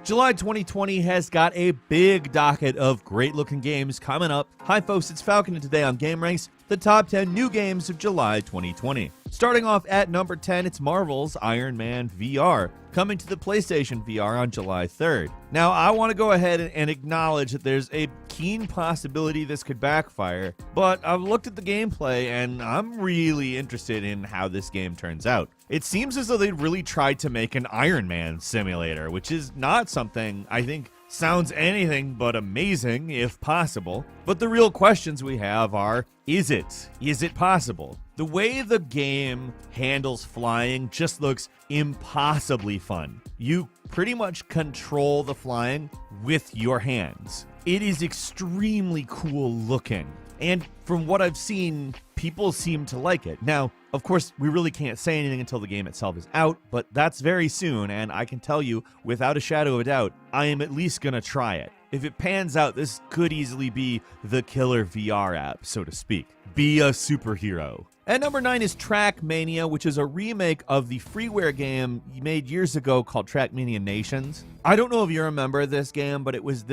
July 2020 has got a big docket of great-looking games coming up. Hi folks, it's Falcon, and today on Game Ranks, the top 10 new games of July 2020. Starting off at number 10, it's Marvel's Iron Man VR, coming to the PlayStation VR on July 3rd. Now, I want to go ahead and acknowledge that there's a keen possibility this could backfire, but I've looked at the gameplay and I'm really interested in how this game turns out. It seems as though they really tried to make an Iron Man simulator, which is not something I think sounds anything but amazing if possible. But the real questions we have are, is it? Is it possible? The way the game handles flying just looks impossibly fun. You pretty much control the flying with your hands. It is extremely cool looking. And from what I've seen, people seem to like it. Now, of course, we really can't say anything until the game itself is out, but that's very soon, and I can tell you, without a shadow of a doubt, I am at least gonna try it. If it pans out, this could easily be the killer VR app, so to speak. Be a superhero. At number 9 is Trackmania, which is a remake of the freeware game made years ago called Trackmania Nations. I don't know if you remember this game, but it was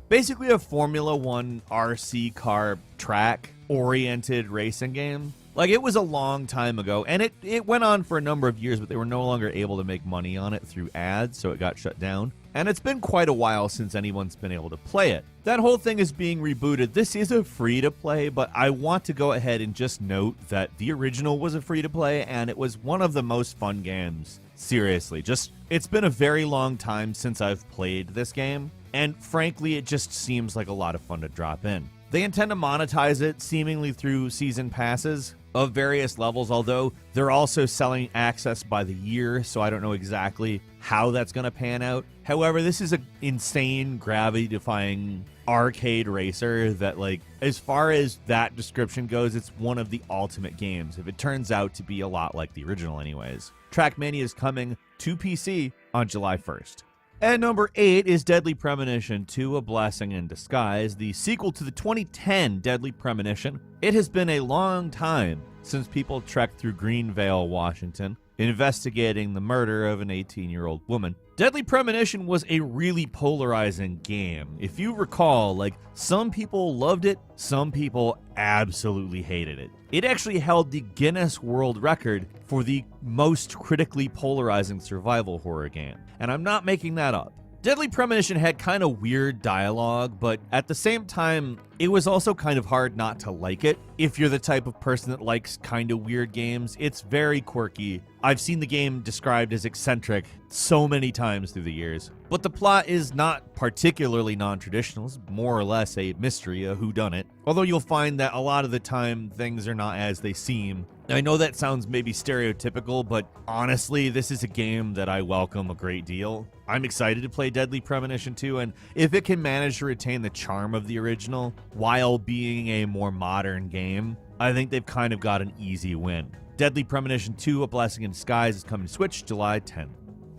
basically a Formula 1 RC car track-oriented racing game. Like, it was a long time ago, and it went on for a number of years, but they were no longer able to make money on it through ads, so it got shut down. And it's been quite a while since anyone's been able to play it. That whole thing is being rebooted. This is a free-to-play, but I want to go ahead and just note that the original was a free-to-play, and it was one of the most fun games. Seriously, it's been a very long time since I've played this game, and frankly, it just seems like a lot of fun to drop in. They intend to monetize it seemingly through season passes of various levels, although they're also selling access by the year, so I don't know exactly how that's going to pan out. However, this is an insane, gravity-defying arcade racer that, like, as far as that description goes, it's one of the ultimate games, if it turns out to be a lot like the original anyways. Trackmania is coming to PC on July 1st. At number 8 is Deadly Premonition 2: A Blessing in Disguise, the sequel to the 2010 Deadly Premonition. It has been a long time since people trekked through Greenvale, Washington, investigating the murder of an 18-year-old woman. Deadly Premonition was a really polarizing game. If you recall, like, some people loved it, some people absolutely hated it. It actually held the Guinness World Record for the most critically polarizing survival horror game. And I'm not making that up. Deadly Premonition had kind of weird dialogue, but at the same time, it was also kind of hard not to like it. If you're the type of person that likes kind of weird games, it's very quirky. I've seen the game described as eccentric so many times through the years. But the plot is not particularly non-traditional. It's more or less a mystery, a whodunit. Although you'll find that a lot of the time, things are not as they seem. I know that sounds maybe stereotypical, but honestly, this is a game that I welcome a great deal. I'm excited to play Deadly Premonition 2, and if it can manage to retain the charm of the original while being a more modern game, I think they've kind of got an easy win. Deadly Premonition 2: A Blessing in Disguise is coming to Switch July 10th.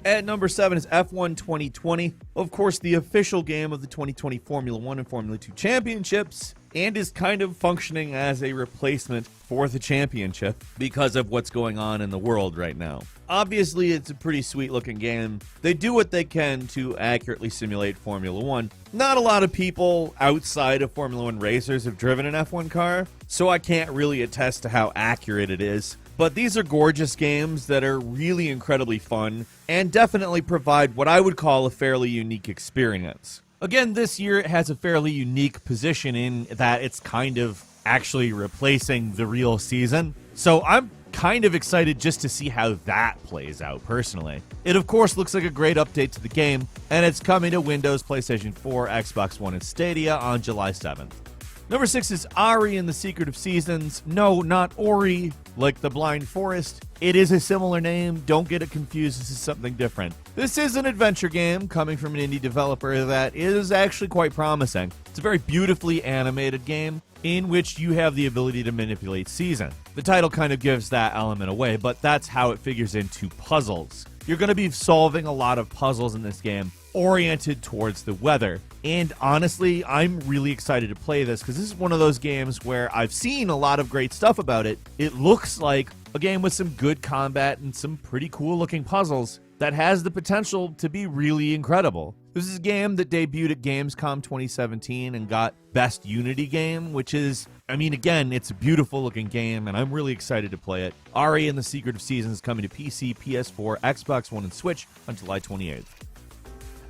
At number 7 is F1 2020, of course the official game of the 2020 Formula 1 and Formula 2 championships, and is kind of functioning as a replacement for the championship because of what's going on in the world right now. Obviously, it's a pretty sweet looking game. They do what they can to accurately simulate Formula 1. Not a lot of people outside of Formula 1 racers have driven an F1 car, so I can't really attest to how accurate it is. But these are gorgeous games that are really incredibly fun and definitely provide what I would call a fairly unique experience. Again, this year it has a fairly unique position in that it's kind of actually replacing the real season. So I'm kind of excited just to see how that plays out personally. It of course looks like a great update to the game, and it's coming to Windows, PlayStation 4, Xbox One, and Stadia on July 7th. Number 6 is Ori and the Secret of Seasons. No, not Ori, like the Blind Forest. It is a similar name. Don't get it confused. This is something different. This is an adventure game coming from an indie developer that is actually quite promising. It's a very beautifully animated game in which you have the ability to manipulate season. The title kind of gives that element away, but that's how it figures into puzzles. You're going to be solving a lot of puzzles in this game oriented towards the weather. And honestly, I'm really excited to play this because this is one of those games where I've seen a lot of great stuff about it. It looks like a game with some good combat and some pretty cool looking puzzles that has the potential to be really incredible. This is a game that debuted at Gamescom 2017 and got Best Unity Game, which is, again, it's a beautiful looking game, and I'm really excited to play it. Ari and the Secret of Seasons coming to PC, PS4, Xbox One, and Switch on July 28th.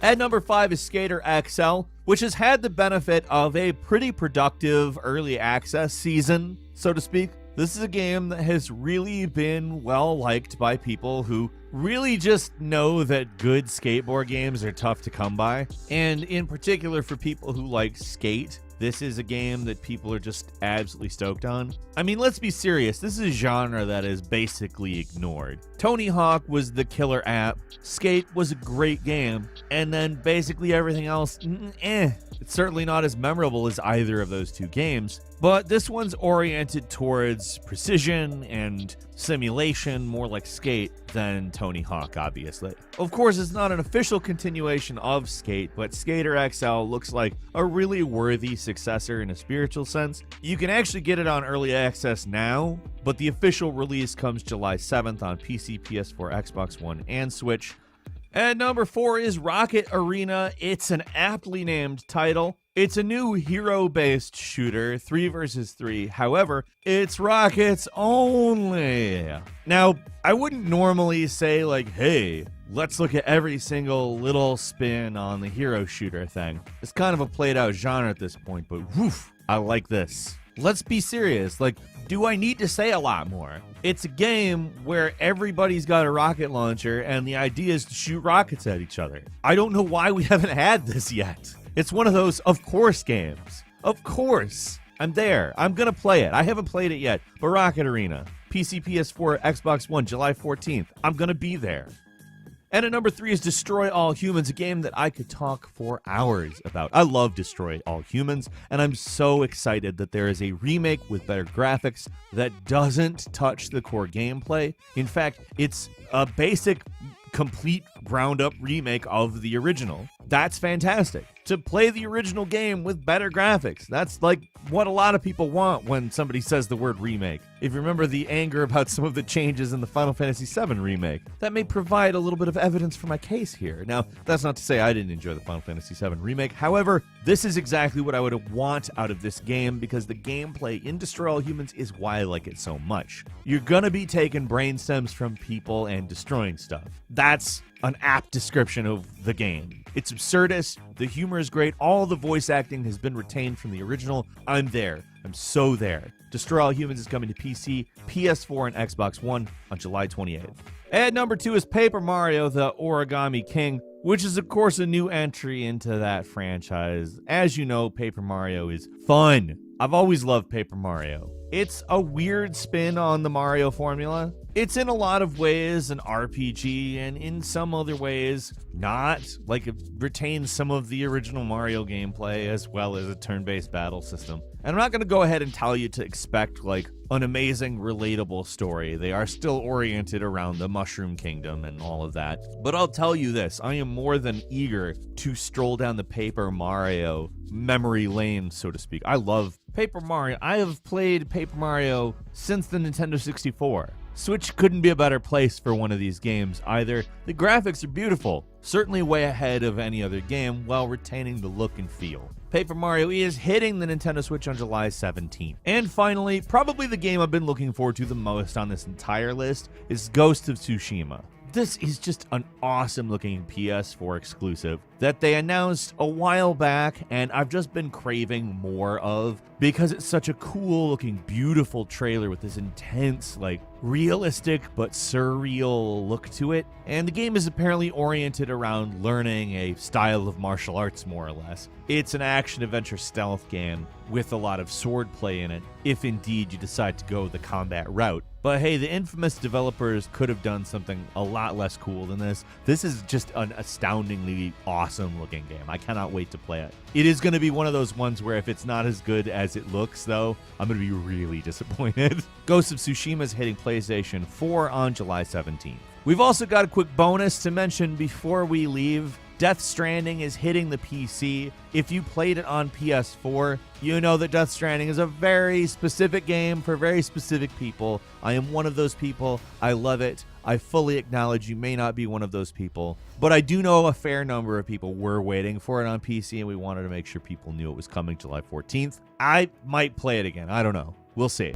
At number 5 is Skater XL, which has had the benefit of a pretty productive early access season, so to speak. This is a game that has really been well liked by people who really just know that good skateboard games are tough to come by. And in particular for people who like skate, this is a game that people are just absolutely stoked on. Let's be serious. This is a genre that is basically ignored. Tony Hawk was the killer app. Skate was a great game. And then basically everything else, It's certainly not as memorable as either of those two games, but this one's oriented towards precision and simulation, more like Skate than Tony Hawk, obviously. Of course, it's not an official continuation of Skate, but Skater XL looks like a really worthy successor in a spiritual sense. You can actually get it on early access now, but the official release comes July 7th on PC, PS4, Xbox One, and Switch. At number 4 is Rocket Arena. It's an aptly named title. It's a new hero-based shooter, 3 versus 3. However, it's rockets only. Now, I wouldn't normally say hey, let's look at every single little spin on the hero shooter thing. It's kind of a played out genre at this point, but woof, I like this. Let's be serious. Do I need to say a lot more? It's a game where everybody's got a rocket launcher and the idea is to shoot rockets at each other. I don't know why we haven't had this yet. It's one of those of course games. Of course. I'm there. I'm going to play it. I haven't played it yet, but Rocket Arena. PC, PS4, Xbox One, July 14th. I'm going to be there. And at number 3 is Destroy All Humans, a game that I could talk for hours about. I love Destroy All Humans, and I'm so excited that there is a remake with better graphics that doesn't touch the core gameplay. In fact, it's a basic, complete, ground-up remake of the original. That's fantastic. To play the original game with better graphics. That's what a lot of people want when somebody says the word remake. If you remember the anger about some of the changes in the Final Fantasy VII remake, that may provide a little bit of evidence for my case here. Now, that's not to say I didn't enjoy the Final Fantasy VII remake. However, this is exactly what I would want out of this game because the gameplay in Destroy All Humans is why I like it so much. You're gonna be taking brain stems from people and destroying stuff. That's an apt description of the game. It's absurdist, the humor is great, all the voice acting has been retained from the original. I'm there. I'm so there. Destroy All Humans is coming to PC, PS4, and Xbox One on July 28th. At number 2 is Paper Mario, the Origami King, which is of course a new entry into that franchise. As you know, Paper Mario is fun. I've always loved Paper Mario. It's a weird spin on the Mario formula. It's in a lot of ways an RPG, and in some other ways not. It retains some of the original Mario gameplay as well as a turn-based battle system. And I'm not going to go ahead and tell you to expect an amazing, relatable story. They are still oriented around the Mushroom Kingdom and all of that. But I'll tell you this, I am more than eager to stroll down the Paper Mario memory lane, so to speak. I love Paper Mario. I have played Paper Mario since the Nintendo 64. Switch couldn't be a better place for one of these games either. The graphics are beautiful, certainly way ahead of any other game while retaining the look and feel. Paper Mario is hitting the Nintendo Switch on July 17th. And finally, probably the game I've been looking forward to the most on this entire list is Ghost of Tsushima. This is just an awesome looking PS4 exclusive that they announced a while back, and I've just been craving more of because it's such a cool looking, beautiful trailer with this intense, realistic but surreal look to it. And the game is apparently oriented around learning a style of martial arts, more or less. It's an action-adventure stealth game with a lot of swordplay in it, if indeed you decide to go the combat route. But hey, the infamous developers could have done something a lot less cool than this. This is just an astoundingly awesome looking game. I cannot wait to play it. It is going to be one of those ones where if it's not as good as it looks, though, I'm going to be really disappointed. Ghost of Tsushima is hitting PlayStation 4 on July 17th. We've also got a quick bonus to mention before we leave. Death Stranding is hitting the PC. If you played it on PS4, you know that Death Stranding is a very specific game for very specific people. I am one of those people. I love it. I fully acknowledge you may not be one of those people, but I do know a fair number of people were waiting for it on PC, and we wanted to make sure people knew it was coming July 14th. I might play it again. I don't know. We'll see.